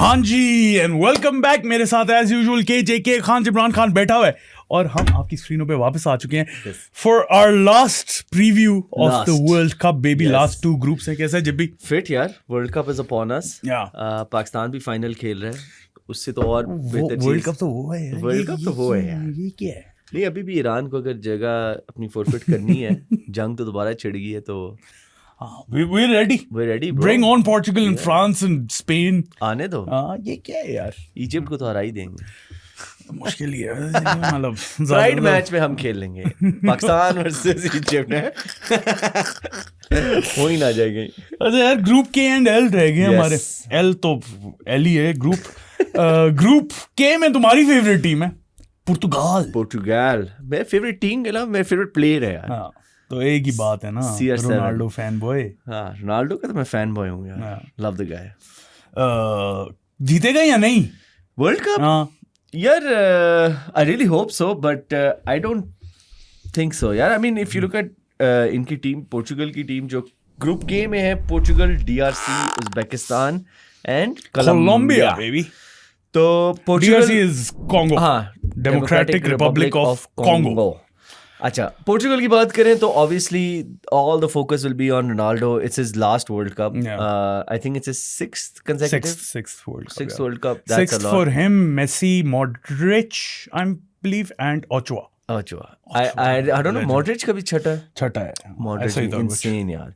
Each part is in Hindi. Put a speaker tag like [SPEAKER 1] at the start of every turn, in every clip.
[SPEAKER 1] हाँ जी एंड वेलकम बैक। मेरे साथ एज यूजुअल के खान इमरान खान बैठा हुआ है और हम आपकी स्क्रीनों पे वापस आ चुके हैं for our last preview of the world cup baby. Last two groups हैं। कैसा है जब भी
[SPEAKER 2] फिट यार, world cup is upon us.
[SPEAKER 1] Yeah.
[SPEAKER 2] Pakistan भी फाइनल खेल रहा है, उससे तो और बेहतर
[SPEAKER 1] वर्ल्ड कप तो वो है।
[SPEAKER 2] वर्ल्ड कप तो वो है यार।
[SPEAKER 1] ये क्या है?
[SPEAKER 2] नहीं, अभी भी ईरान को अगर जगह अपनी फोरफिट करनी है, जंग तो दोबारा छिड़ गई है, तो
[SPEAKER 1] we're ready.
[SPEAKER 2] we're ready bro.
[SPEAKER 1] Bring on Portugal and France and Spain.
[SPEAKER 2] आने दो,
[SPEAKER 1] ये क्या है यार?
[SPEAKER 2] इजिप्ट को तो हरा ही देंगे।
[SPEAKER 1] मुश्किल ही है मतलब
[SPEAKER 2] प्राइड मैच में हम खेल लेंगे पाकिस्तान वर्सेस इजिप्ट है। हो ही ना जाएगी।
[SPEAKER 1] अच्छा यार, ग्रुप के एंड एल रह गए हमारे। एल तो एल ही है ग्रुप। ग्रुप के में तुम्हारी फेवरेट टीम है
[SPEAKER 2] पुर्तगाल। मेरे फेवरेट टीम है ना, मेरे फेवरेट प्लेयर है यार।
[SPEAKER 1] हाँ, तो एक ही बात है ना, रोनाल्डो फैन बॉय।
[SPEAKER 2] हाँ, रोनाल्डो का तो मैं फैन बॉय हूँ यार। Love the guy.
[SPEAKER 1] जीतेगा या नहीं
[SPEAKER 2] वर्ल्ड कप?
[SPEAKER 1] हाँ
[SPEAKER 2] यार, I really hope so, but I don't think so यार। I mean if you look at इनकी टीम, पोर्चुगल की टीम जो ग्रुप के में है, Portugal, DRC, Uzbekistan and Colombia
[SPEAKER 1] baby.
[SPEAKER 2] तो पोर्चुगल
[SPEAKER 1] DRC इज कॉन्गो,
[SPEAKER 2] हाँ,
[SPEAKER 1] डेमोक्रेटिक रिपब्लिक ऑफ कॉन्गो।
[SPEAKER 2] अच्छा, पोर्चुगल की बात करें तो obviously all the focus will be on Ronaldo. It's his last world Cup. I think it's his sixth consecutive
[SPEAKER 1] sixth
[SPEAKER 2] World Cup. That's
[SPEAKER 1] sixth
[SPEAKER 2] a lot
[SPEAKER 1] for him. Messi, Modric, I believe, and Ochoa.
[SPEAKER 2] I don't know, Modric का भी छठा है।
[SPEAKER 1] छठा है
[SPEAKER 2] Modric
[SPEAKER 1] ऐसा ही था कुछ।
[SPEAKER 2] insane यार।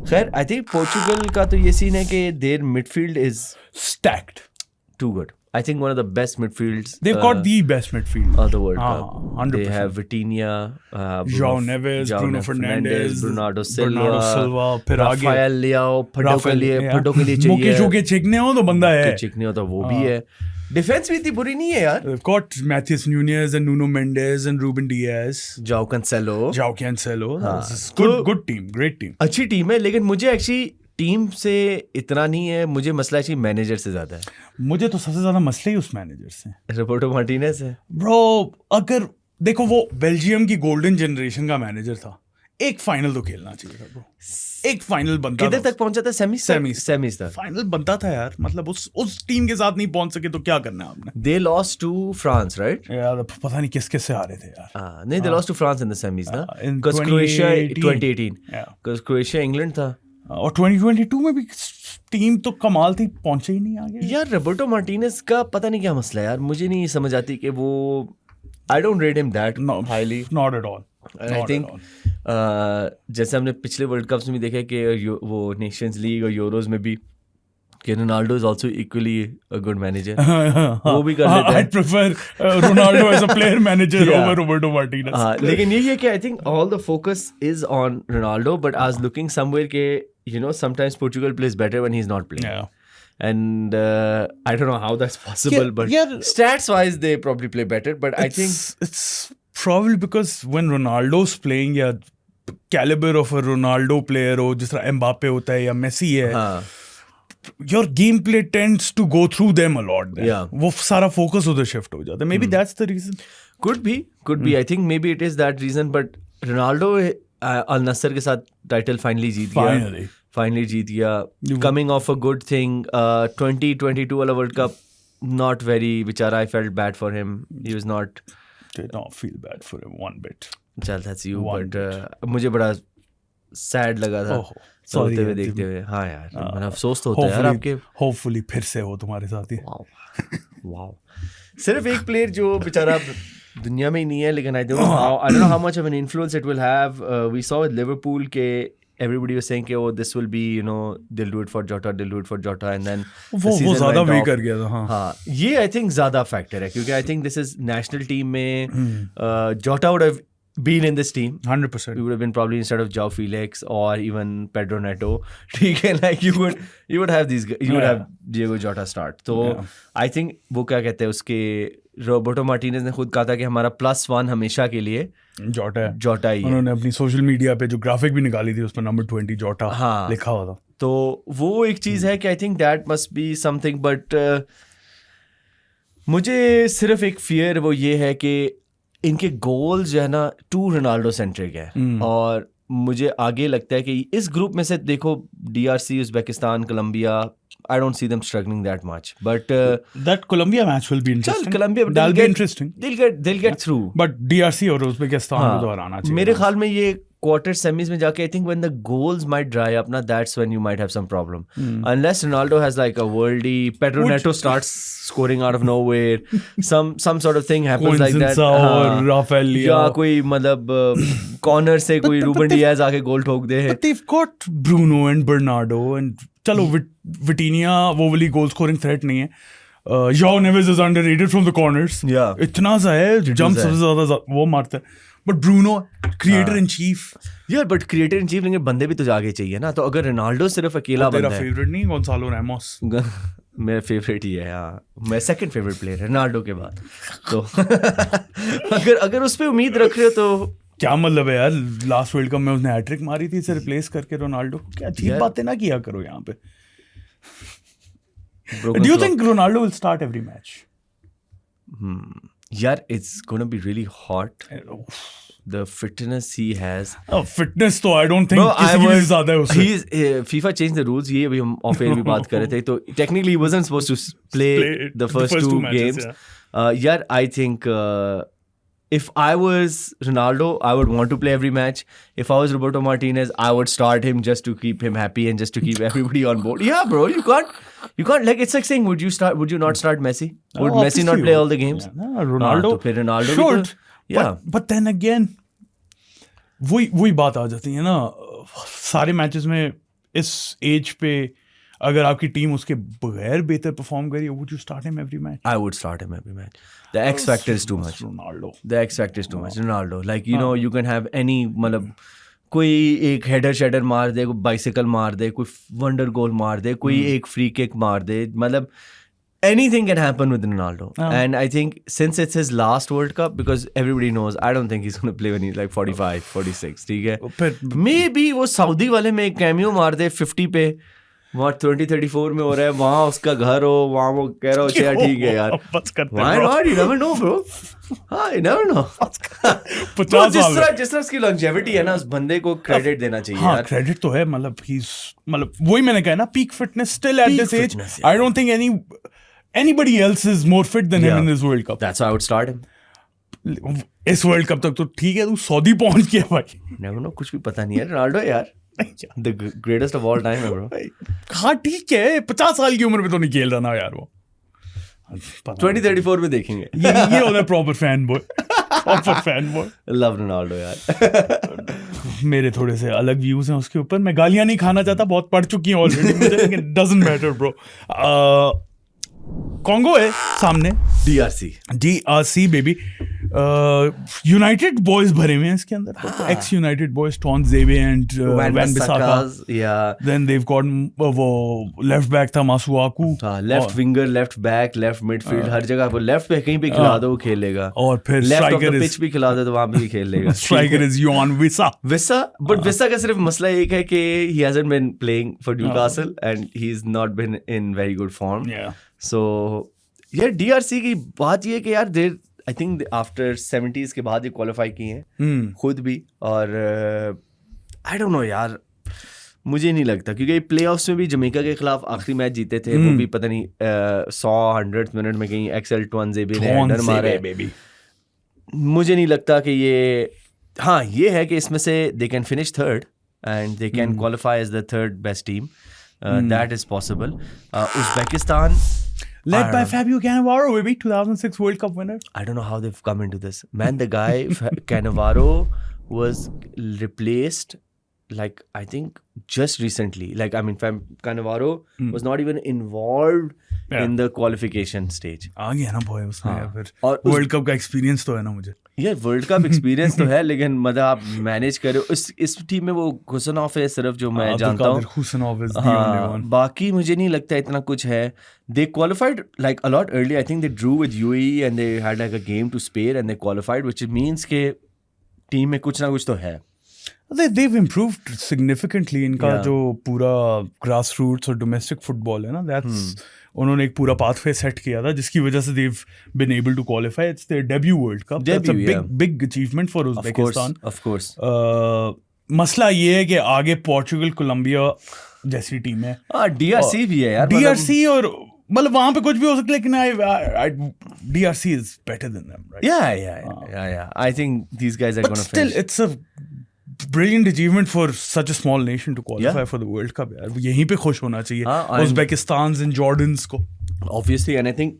[SPEAKER 2] खैर, I think पोर्चुगल का तो ये सीन है कि their midfield is
[SPEAKER 1] Stacked.
[SPEAKER 2] too good. I think one of the best midfields
[SPEAKER 1] They've got the best midfield
[SPEAKER 2] of the World Cup.
[SPEAKER 1] 100%.
[SPEAKER 2] They have Vitinha,
[SPEAKER 1] João Neves, Bruno Fernandes,
[SPEAKER 2] Bernardo
[SPEAKER 1] Silva, फिर आगे
[SPEAKER 2] Rafael Leao, फड्डों के लिए चाहिए।
[SPEAKER 1] मुके चुके चिकने हो तो बंदा है।
[SPEAKER 2] चिकने हो तो वो भी है। डिफेंस भी इतनी बुरी नहीं है यार।
[SPEAKER 1] They've got Matheus Nunes and Nuno Mendes and Ruben Dias,
[SPEAKER 2] João Cancelo.
[SPEAKER 1] Good team, great team.
[SPEAKER 2] अच्छी टीम है, लेकिन मुझे एक्चुअली टीम से इतना नहीं है, मुझे मसला एक्चुअली मैनेजर से ज्यादा है।
[SPEAKER 1] मुझे तो सबसे ज्यादा मसले ही उस मैनेजर से।
[SPEAKER 2] रोबर्टो मार्टिनेज है
[SPEAKER 1] ब्रो। अगर देखो, वो बेल्जियम की गोल्डन जनरेशन का मैनेजर था। एक फाइनल तो खेलना चाहिए था ब्रो। एक फाइनल बनता।
[SPEAKER 2] किधर तक पहुंचा था? सेमीज तक।
[SPEAKER 1] फाइनल बनता था यार। मतलब उस टीम के साथ नहीं पहुंच सके तो क्या करना है आपने?
[SPEAKER 2] They lost to France, right?
[SPEAKER 1] यार पता नहीं किस से हारे थे यार।
[SPEAKER 2] नहीं, they lost to France in the semis ना।
[SPEAKER 1] in
[SPEAKER 2] Croatia
[SPEAKER 1] 2018
[SPEAKER 2] because Croatia England था।
[SPEAKER 1] और 2022 में भी टीम तो कमाल थी, पहुंचे ही नहीं आगे
[SPEAKER 2] यार। रोबर्टो मार्टिनेज का पता नहीं क्या मसला है यार, मुझे नहीं समझ आती कि वो, I don't rate him that highly,
[SPEAKER 1] not at all.
[SPEAKER 2] I think जैसे हमने पिछले वर्ल्ड कप्स में भी देखा कि वो नेशंस लीग और यूरोज में भी कि Ronaldo is also equally a good manager. वो भी कर लेता है।
[SPEAKER 1] I prefer Ronaldo as a player manager over Roberto Martinez.
[SPEAKER 2] हाँ, लेकिन यही है कि I think all the focus is on Ronaldo, but I was looking somewhere के you know sometimes Portugal plays better when he's not playing. And I don't know how that's possible, but stats wise they probably play better, but I think
[SPEAKER 1] it's probably because when Ronaldo's playing, या caliber of a Ronaldo player हो, जिस तरह एम्बापे होता है या मेसी है, your gameplay tends to go through them a lot. वो सारा focus उधर shift हो जाता है। Maybe that's the reason.
[SPEAKER 2] Could be. I think maybe it is that reason, but Ronaldo अल नस्सर के साथ टाइटल फाइनली जीत गया। Coming of a good thing. 2022 वाला वर्ल्ड कप नॉट वेरी, बेचारा, I felt bad for him. He was not,
[SPEAKER 1] did not feel bad for him one bit.
[SPEAKER 2] चल, दैट्स यू, बट मुझे बड़ा सैड लगा था सोते हुए, देखते हुए। हाँ यार, मतलब अफसोस तो होता है यार आपके।
[SPEAKER 1] होपफुली फिर से हो तुम्हारे साथ ही।
[SPEAKER 2] वाओ। सिर्फ एक प्लेयर जो बेचारा दुनिया में ही नहीं है, लेकिन I don't know how much of an influence it will have. We saw with Liverpool के everybody was saying कि oh this will be, you know, they'll do it for Jota, and then
[SPEAKER 1] वो ज़्यादा वे कर गया था।
[SPEAKER 2] हाँ, ये I think ज़्यादा फैक्टर है, क्योंकि I think this is national team में Jota would have been in this team 100%. We would have been probably instead of João Felix or even Pedro Neto. ठीक है, like you would have these guys, you would have Diego Jota start. तो I think वो क्या कहते हैं, उसके रोबर्टो मार्टिनेज ने खुद कहा था कि हमारा +1 हमेशा के लिए जोटा ही है।
[SPEAKER 1] उन्होंने अपनी सोशल मीडिया पे जो ग्राफिक भी निकाली थी, उस पर नंबर 20 जोटा लिखा हुआ था।
[SPEAKER 2] तो वो एक चीज़ है कि I think that must be something, but मुझे सिर्फ एक फियर वो ये है कि इनके गोल्स जो है ना टू रोनाल्डो सेंट्रिक है। और मुझे आगे लगता है कि इस ग्रुप में से देखो, DRC, Uzbekistan, Colombia, I don't see them struggling that much. But
[SPEAKER 1] that Colombia match will be interesting.
[SPEAKER 2] Colombia,
[SPEAKER 1] that'll be interesting.
[SPEAKER 2] They'll get through.
[SPEAKER 1] But DRC और उज़्बेकिस्तान को तो हराना चाहिए.
[SPEAKER 2] मेरे ख्याल में ये quarter semis में जाके, I think when the goals might dry up, na, that's when you might have some problem. Unless Ronaldo has like a worldy, Pedro Neto starts scoring out of nowhere, some sort of thing happens like that.
[SPEAKER 1] और Rafael
[SPEAKER 2] या कोई मतलब corner से कोई Ruben Diaz आके गोल ठोक दे.
[SPEAKER 1] But they've got Bruno and Bernardo and चलो Vitinha वो वाली goal scoring threat नहीं है. João Neves is underrated from the corners.
[SPEAKER 2] Yeah.
[SPEAKER 1] इतना सा है, jump सबसे ज़्यादा वो मारता है. But Bruno, creator in chief.
[SPEAKER 2] यार बट क्रिएटर इन चीफ, लेकिन बंदे भी तो आगे चाहिए ना. तो अगर रोनाल्डो सिर्फ अकेला बंदा है.
[SPEAKER 1] तेरा फेवरेट नहीं गोंसालो रैमोस?
[SPEAKER 2] मेरा फेवरेट ही है. हाँ, मैं सेकंड फेवरेट प्लेयर है रोनाल्डो के बाद. तो अगर उस पे उम्मीद रख रहे हो तो
[SPEAKER 1] क्या मतलब है यार, लास्ट वर्ल्ड कप में उसने हैट्रिक मारी थी, इसे रिप्लेस करके रोनाल्डो को. क्या अजीब बातें ना किया करो यहाँ पे. Do you think Ronaldo will start every match?
[SPEAKER 2] यार it's gonna be really hot. The fitness he has.
[SPEAKER 1] Fitness तो I don't think किसी की ज़्यादा है उससे.
[SPEAKER 2] FIFA changed the rules. ये अभी हम off air भी बात कर रहे थे. तो technically he wasn't supposed to play the first two games. यार I think if I was Ronaldo, I would want to play every match. If I was Roberto Martinez, I would start him just to keep him happy and just to keep everybody on board. Yeah, bro, you can't like, it's like saying, would you not start Messi? Would Messi not play all the games?
[SPEAKER 1] Yeah, Ronaldo.
[SPEAKER 2] तो फिर Ronaldo
[SPEAKER 1] should.
[SPEAKER 2] Yeah.
[SPEAKER 1] But then again, वही बात आ जाती है ना, सारे मैचेस में इस एज पे अगर आपकी टीम उसके बगैर बेहतर परफॉर्म करी, would you start him every match?
[SPEAKER 2] I would start him every match. The X factor is too much.
[SPEAKER 1] Ronaldo.
[SPEAKER 2] The X factor is too much. Ronaldo. Like, you know, you can have any, मतलब कोई एक हेडर शेडर मार दे, कोई बाइसिकल मार दे, कोई वंडर गोल मार दे, कोई एक फ्री किक मार दे, मतलब anything can happen with Ronaldo. And I think since it's his last World Cup, because everybody knows, I don't think he's going to play when he's like 45, 46, ठीक है. Maybe वो सऊदी वाले में एक कैमियो मार दे 50 पे, वहाँ 2034 में हो रहा है, वहाँ उसका घर हो, वहाँ वो कह रहा हो चल ठीक है यार. Why not? You never know, bro. हाँ, you never know. तो जिस तरह उसकी longevity है ना, उस बंदे को क्रेडिट देना चाहिए.
[SPEAKER 1] हाँ, क्रेडिट तो है. मतलब वही मैंने कहा ना, peak fitness still at this age. I don't think anybody else is more fit than him in this World Cup.
[SPEAKER 2] That's why I would start him.
[SPEAKER 1] इस वर्ल्ड कप तक तो ठीक है, तू सऊदी पहुंच गया भाई.
[SPEAKER 2] Never know, कुछ भी पता नहीं है. रोनाल्डो यार, the greatest of all time है bro.
[SPEAKER 1] हाँ ठीक है, 50 साल की उम्र में तो नहीं खेल रहा ना यार वो.
[SPEAKER 2] 2034 में देखेंगे.
[SPEAKER 1] ये होता है proper fan boy. Proper fan boy.
[SPEAKER 2] Love Ronaldo यार.
[SPEAKER 1] मेरे थोड़े से अलग व्यूज हैं उसके ऊपर. मैं गालियां नहीं खाना चाहता, बहुत पढ़ चुकी हैं ऑलरेडी मुझे, लेकिन डजंट मैटर ब्रो. कॉन्गो है सामने. DRC baby. यूनाइटेड बॉयज भरे हुए हैं इसके अंदर. Ex United boys, Tuanzebe and Wan Bissaka. Then they've got वो लेफ्ट बैक था Masuaku.
[SPEAKER 2] Left winger, left back, left midfield, हर जगह वो लेफ्ट पे कहीं पे खिला दो वो खेलेगा.
[SPEAKER 1] और फिर
[SPEAKER 2] स्ट्राइकर पिच भी खिला दो तो वहां भी खेलेगा.
[SPEAKER 1] Striker is Yoane Wissa.
[SPEAKER 2] बट विसा का सिर्फ मसला एक है कि he hasn't been playing for Newcastle and he is not been in very good form. So यार DRC की बात ये है कि यार देर आई थिंक आफ्टर 70s के बाद ये क्वालिफाई किए हैं खुद भी. और आई डोंट नो यार, मुझे नहीं लगता, क्योंकि प्ले ऑफ्स में भी जमैका के खिलाफ आखिरी मैच जीते थे, वो भी पता नहीं 100 मिनट में कहीं एक्सेल टॉनजेबे ने हेडर मारे. मुझे नहीं लगता कि ये, हाँ ये है कि इसमें से they can finish third and they can qualify as the third best team. That is possible. Uzbekistan,
[SPEAKER 1] led by Fabio Cannavaro, baby, 2006 World Cup winner.
[SPEAKER 2] I don't know how they've come into this. Man, the guy Cannavaro was replaced, like I think just recently. Like I mean, Cannavaro was not even involved in the qualification stage.
[SPEAKER 1] आ गया ना boy उसमें फिर. और World Cup का experience तो है ना मुझे.
[SPEAKER 2] ये वर्ल्ड कप एक्सपीरियंस तो है, लेकिन मतलब आप मैनेज करो. इस टीम में वो हुसैनोफ है सिर्फ जो मैं जानता हूँ. बाकी मुझे नहीं लगता इतना कुछ है. They qualified like a lot early. I think they drew with UAE and they had like a game to spare and they qualified, which means के टीम में कुछ ना कुछ तो है.
[SPEAKER 1] They've improved significantly. इनका जो पूरा ग्रास रूट्स और डोमेस्टिक फुटबॉल है ना, that's उन्होंने एक पूरा पाथवे सेट किया था जिसकी वजह से they've been able to qualify. It's their debut World Cup. That's a big achievement for Uzbekistan.
[SPEAKER 2] Of course.
[SPEAKER 1] मसला ये है कि आगे पोर्चुगल, कोलंबिया जैसी टीम है.
[SPEAKER 2] DRC भी है यार.
[SPEAKER 1] DRC और मतलब वहां पे कुछ भी हो सकता है, लेकिन DRC is better than them, right?
[SPEAKER 2] Yeah. I think these guys are
[SPEAKER 1] But
[SPEAKER 2] gonna
[SPEAKER 1] still,
[SPEAKER 2] finish.
[SPEAKER 1] it's a brilliant achievement for such a small nation to qualify for the World Cup. यार यहीं पे खुश होना चाहिए. Uzbekistans and Jordans को.
[SPEAKER 2] Obviously, and I think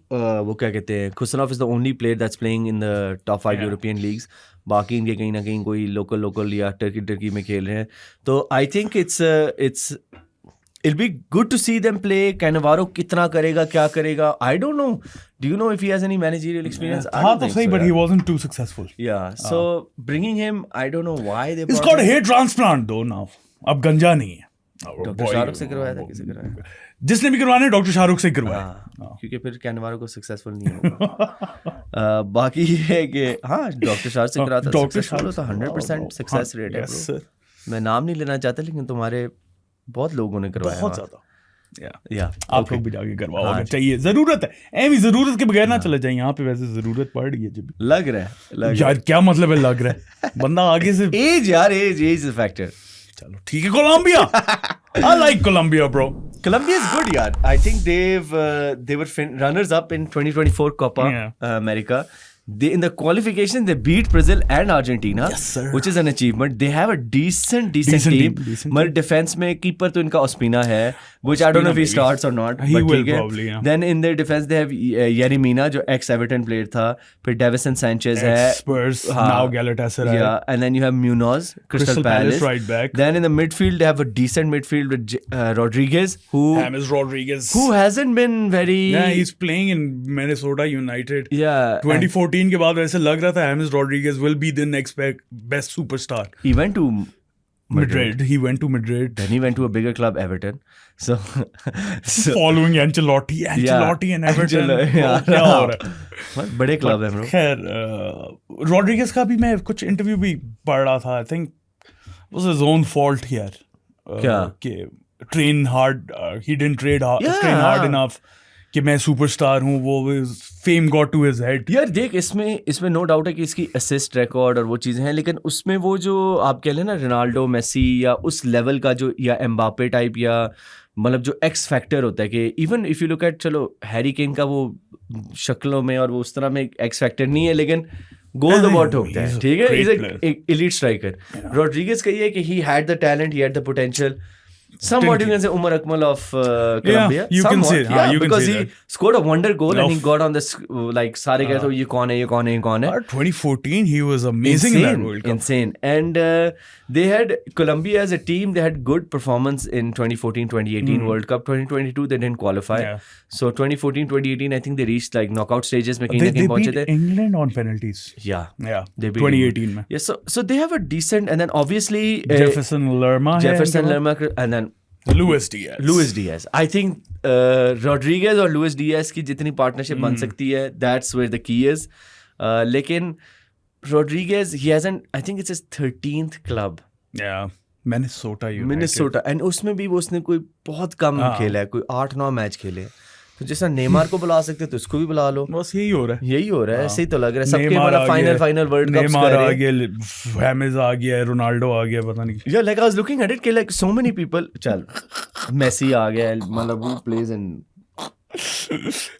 [SPEAKER 2] वो क्या कहते हैं, Kusanov is the only player that's playing in the top 5 European leagues. बाकी इनके कहीं ना कहीं कोई लोकल या टर्की में खेल रहे हैं. तो I think it'll be good to see them play. Cannavaro कितना करेगा, क्या करेगा, I don't know. Do you know if he has any managerial experience?
[SPEAKER 1] हाँ तो सही, but he wasn't too successful.
[SPEAKER 2] Yeah, so bringing him, I don't know why they.
[SPEAKER 1] He's got a hair transplant though now. अब गंजा नहीं है.
[SPEAKER 2] डॉक्टर शाहरुख से करवाया था, किसे करवाया?
[SPEAKER 1] जिसने भी करवाना है डॉक्टर शाहरुख से करवाया.
[SPEAKER 2] क्योंकि फिर कैनवारो को सक्सेसफुल नहीं होगा. बाकी ये है कि हाँ डॉक्टर शाहरुख से कराता, डॉक्टर शाहरुख तो 100% सक्सेस रेट है bro. मैं नाम नहीं लेना चाहता, लेकिन तुम्हारे बहुत लोगों ने करवाया,
[SPEAKER 1] बहुत ज्यादा.
[SPEAKER 2] या
[SPEAKER 1] आप लोग भी जाके करवाओगे. चाहिए, जरूरत है. एमी जरूरत के बगैर ना चले जाए. यहाँ पे वैसे जरूरत पड़ रही है जब
[SPEAKER 2] लग रहा है
[SPEAKER 1] यार. क्या मतलब है लग रहा है? बंदा आगे से
[SPEAKER 2] एज यार, एज फैक्टर.
[SPEAKER 1] चलो ठीक है. Colombia, I like Colombia, bro.
[SPEAKER 2] Colombia is good, yaar. I think they were runners up in 2024 Copa America. In the qualification they beat Brazil and Argentina,
[SPEAKER 1] yes, sir.
[SPEAKER 2] Which is an achievement. They have a decent team. But defense में keeper तो इनका Ospina है, which I don't know if he starts or not.
[SPEAKER 1] He will probably. Yeah.
[SPEAKER 2] Then in their defense they have Yerry Mina, जो ex Everton player था. फिर Davison Sanchez है.
[SPEAKER 1] Spurs, now Galatasaray.
[SPEAKER 2] Yeah, and then you have Munoz, Crystal Palace
[SPEAKER 1] right back.
[SPEAKER 2] Then in the midfield they have a decent midfield with Rodriguez,
[SPEAKER 1] James Rodriguez,
[SPEAKER 2] who hasn't been very.
[SPEAKER 1] Yeah, he's playing in Minnesota United.
[SPEAKER 2] Yeah.
[SPEAKER 1] 2014 के बाद ऐसे लग रहा था James Rodriguez will be the next best superstar.
[SPEAKER 2] He went to
[SPEAKER 1] Madrid. He went to Madrid.
[SPEAKER 2] Then he went to a bigger club, Everton. So
[SPEAKER 1] following Ancelotti and Everton. क्या हो रहा है?
[SPEAKER 2] बड़े क्लब है bro.
[SPEAKER 1] खैर Rodriguez का भी मैं कुछ इंटरव्यू भी पढ़ रहा था. I think it was his own fault here.
[SPEAKER 2] क्या?
[SPEAKER 1] कि train hard. He didn't train hard enough. कि मैं सुपरस्टार हूँ. वो fame got to his head.
[SPEAKER 2] यार देख, इसमें नो डाउट है कि इसकी असिस्ट रिकॉर्ड और वो चीज़ें हैं, लेकिन उसमें वो जो आप कह लें ना रोनाल्डो, मेसी या उस लेवल का जो, या एम्बापे टाइप, या मतलब जो एक्स फैक्टर होता है कि even if you look eight, चलो हैरी केन का वो शक्लों में और वो उस तरह में एक्स फैक्टर नहीं है, लेकिन गोल तो बहुत ठोकता है. ठीक है, इज एक एलीट स्ट्राइकर. रॉड्रिगेज का ये है कि he had the talent, he had the potential. Somewhat you can say Umar Akmal of Colombia.
[SPEAKER 1] You can say,
[SPEAKER 2] because he scored a wonder goal and he got on this like सारे कहते हो ये कौन है.
[SPEAKER 1] 2014 he was amazing in that World Cup.
[SPEAKER 2] Insane. And they had Colombia as a team. They had good performance in 2014-2018 World Cup. 2022 they didn't qualify. So 2014-2018 I think they reached like knockout stages में कहीं ना कहीं पहुंचे थे.
[SPEAKER 1] They beat England on penalties.
[SPEAKER 2] Yeah.
[SPEAKER 1] They beat 2018 में.
[SPEAKER 2] Yeah. So they have a decent, and then obviously
[SPEAKER 1] Jefferson Lerma
[SPEAKER 2] and then
[SPEAKER 1] Luis Diaz. I
[SPEAKER 2] think Rodriguez और Luis Diaz की जितनी पार्टनरशिप बन सकती है, that's where the key is. लेकिन Rodriguez, he hasn't, I think it's his 13th club.
[SPEAKER 1] Yeah. Minnesota
[SPEAKER 2] United. And उसमें भी वो उसने कोई बहुत कम खेला है, कोई 8-9 मैच खेले. तो जैसा नेमार को बुला सकते तो उसको भी बुला लो.
[SPEAKER 1] बस यही हो रहा है.
[SPEAKER 2] ऐसे ही तो लग रहा है सबके. मतलब फाइनल वर्ल्ड कप्स
[SPEAKER 1] नेमार आ गया, हैमेस आ गया, रोनाल्डो आ गया, पता नहीं.
[SPEAKER 2] Yeah, like I was looking at it कि like so many people. चल मेसी आ गया, मतलब who plays in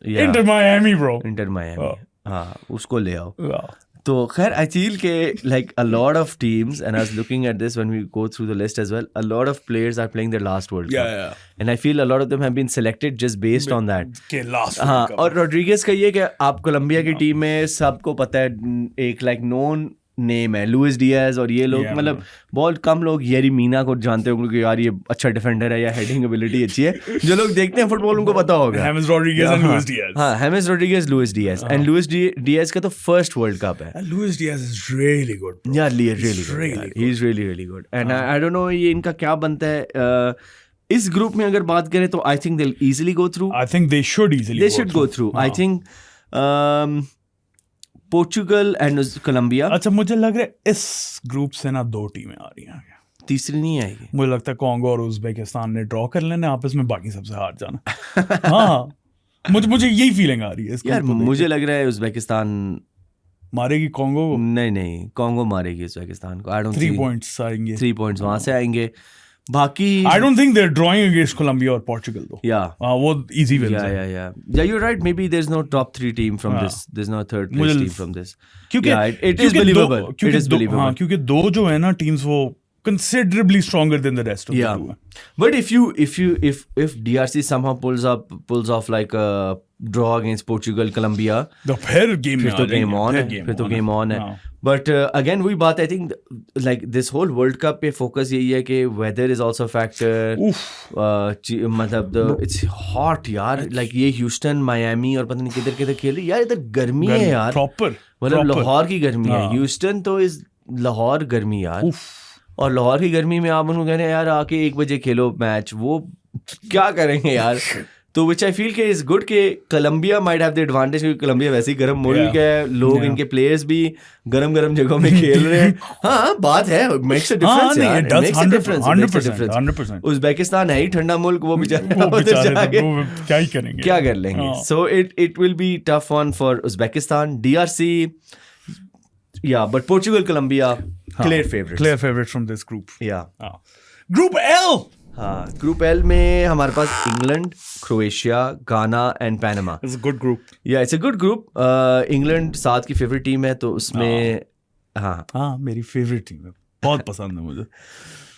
[SPEAKER 1] Inter Miami, bro.
[SPEAKER 2] Inter Miami. हाँ, उसको ले आओ. तो खैर I feel के like a lot of teams, and I was looking at this when we go through the list as well, a lot of players are playing their last World Cup.
[SPEAKER 1] Yeah.
[SPEAKER 2] And I feel a lot of them have been selected just based on that.
[SPEAKER 1] के last
[SPEAKER 2] हाँ, और Rodriguez का ये कि आप कोलंबिया की टीम में सबको पता है एक like known नेम है लुइस डियाज, और ये लोग मतलब बहुत कम लोग येरी मीना को जानते होंगे कि यार ये अच्छा डिफेंडर है या हेडिंग एबिलिटी अच्छी है. जो लोग देखते हैं फुटबॉल उनको पता होगा.
[SPEAKER 1] James Rodriguez and Luis Diaz.
[SPEAKER 2] हाँ, James Rodriguez, Luis Diaz. And Luis Diaz का तो फर्स्ट वर्ल्ड कप है.
[SPEAKER 1] Luis Diaz is really good.
[SPEAKER 2] Yeah, he is really good. And I don't know ये इनका क्या बनता है. इस ग्रुप में अगर बात करें तो I think they'll easily go through.
[SPEAKER 1] I think they should go through.
[SPEAKER 2] I think Portugal and Colombia.
[SPEAKER 1] अच्छा, मुझे लग रहा है इस ग्रुप से ना 2 टीमें आ रही हैं.
[SPEAKER 2] तीसरी नहीं आएगी.
[SPEAKER 1] मुझे लगता है कांगो और उज़्बेकिस्तान ने ड्रॉ कर लेना आपस में, बाकी सबसे हार जाना. हाँ, मुझे यही फीलिंग आ रही है
[SPEAKER 2] यार. मुझे लग रहा है उज़्बेकिस्तान
[SPEAKER 1] मारेगी कांगो.
[SPEAKER 2] नहीं, कांगो मारेगी उज़्बेकिस्तान को. आई डोंट
[SPEAKER 1] 3 पॉइंट्स आएंगे.
[SPEAKER 2] 3 पॉइंट्स वहां से आएंगे. बाकी
[SPEAKER 1] I don't think they're drawing against Colombia or Portugal though. वो easy wins है.
[SPEAKER 2] Yeah, you're right. Maybe there's no top 3 team from this. There's no third place team from this.
[SPEAKER 1] क्योंकि
[SPEAKER 2] it is believable. It is believable.
[SPEAKER 1] हाँ, क्योंकि दो जो है ना teams वो considerably stronger than the rest of the two.
[SPEAKER 2] But if DRC somehow pulls off like a draw against Portugal, Colombia,
[SPEAKER 1] तो फिर game
[SPEAKER 2] on है. But again वही बात, I think like this whole World Cup पे focus यही है कि weather is also a factor. मतलब it's hot यार, like ये Houston, Miami और पता नहीं किधर खेल रही यार, इधर गर्मी है यार. मतलब लाहौर की गर्मी है. Houston तो is लाहौर गर्मी यार. और लाहौर की गर्मी में आप उनको कह रहे हैं यार आके 1 बजे खेलो मैच, वो क्या करेंगे यार. तो विच आई फील के इज गुड के Colombia might have the advantage, क्योंकि कोलंबिया वैसे ही गर्म मुल्क है, लोग इनके प्लेयर्स भी गरम जगहों में खेल रहे हैं. हाँ बात है, मेक्स अ डिफरेंस यार, मेक्स अ डिफरेंस.
[SPEAKER 1] 100%.
[SPEAKER 2] उज़्बेकिस्तान है ही ठंडा मुल्क, वो बेचारे
[SPEAKER 1] क्या ही करेंगे,
[SPEAKER 2] क्या कर लेंगे. So it will be tough one for Uzbekistan. DRC, yeah, but Portugal, Colombia, clear
[SPEAKER 1] favorite from this group.
[SPEAKER 2] Yeah.
[SPEAKER 1] Group L.
[SPEAKER 2] हाँ, ग्रुप एल में हमारे पास इंग्लैंड, क्रोएशिया, गाना and Panama.
[SPEAKER 1] It's a good group.
[SPEAKER 2] Yeah, it's a good group. England साथ की फेवरेट टीम है, तो उसमें
[SPEAKER 1] हाँ मेरी फेवरेट टीम है, बहुत पसंद है मुझे.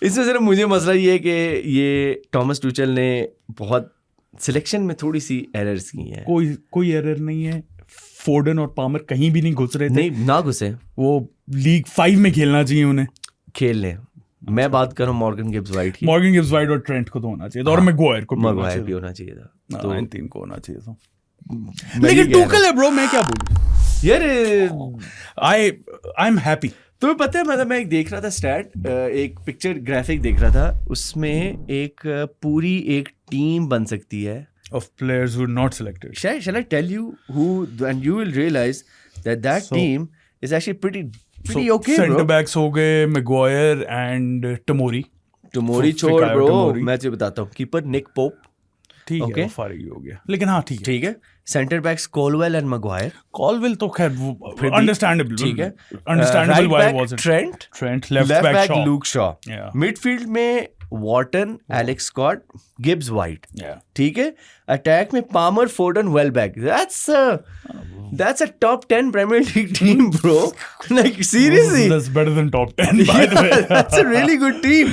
[SPEAKER 2] इसमें सिर्फ मुझे मसला ये है कि ये टॉमस टूचल ने बहुत सिलेक्शन में थोड़ी सी एरर्स की हैं.
[SPEAKER 1] कोई एरर नहीं है. फोर्डन और पामर कहीं भी नहीं घुस रहे थे.
[SPEAKER 2] नहीं, ना घुसे. वो
[SPEAKER 1] लीग 5 में खेलना चाहिए उन्हें.
[SPEAKER 2] खेल लें. मैं बात कर रहा हूँ मॉर्गन गिब्स वाइट की.
[SPEAKER 1] मॉर्गन गिब्स वाइट और ट्रेंट को तो होना चाहिए था, और मैग्वायर को
[SPEAKER 2] भी होना चाहिए था.
[SPEAKER 1] तो इन 3 को होना चाहिए था. लेकिन टूकल है ब्रो, मैं क्या बोलूं
[SPEAKER 2] यार.
[SPEAKER 1] I am happy.
[SPEAKER 2] तुम्हें पता है, मतलब मैं एक देख रहा था स्टैट, एक पिक्चर ग्राफिक देख रहा था, उसमें एक पूरी एक टीम बन सकती है
[SPEAKER 1] of players who are not selected.
[SPEAKER 2] Shall I tell you who, and you will realize that team is actually pretty okay,
[SPEAKER 1] center
[SPEAKER 2] bro.
[SPEAKER 1] backs हो गए मैग्वायर and Tomori
[SPEAKER 2] छोड़ bro, मैं तुझे बताता हूँ. कीपर निक पोप,
[SPEAKER 1] ठीक है, वो फारिग हो गया, लेकिन हाँ ठीक है.
[SPEAKER 2] Centre backs Colwill and Maguire.
[SPEAKER 1] Colwill तो खैर अंडरस्टैंडेबल,
[SPEAKER 2] ठीक है.
[SPEAKER 1] Understandable why was
[SPEAKER 2] Trent, left back Luke Shaw, midfield में Wharton, Alex Scott, Gibbs White, ठीक है. अटैक में Palmer, Foden, Welbeck. That's a top 10 Premier League team, bro. Like seriously,
[SPEAKER 1] that's better than top 10 by the way.
[SPEAKER 2] That's a really good team.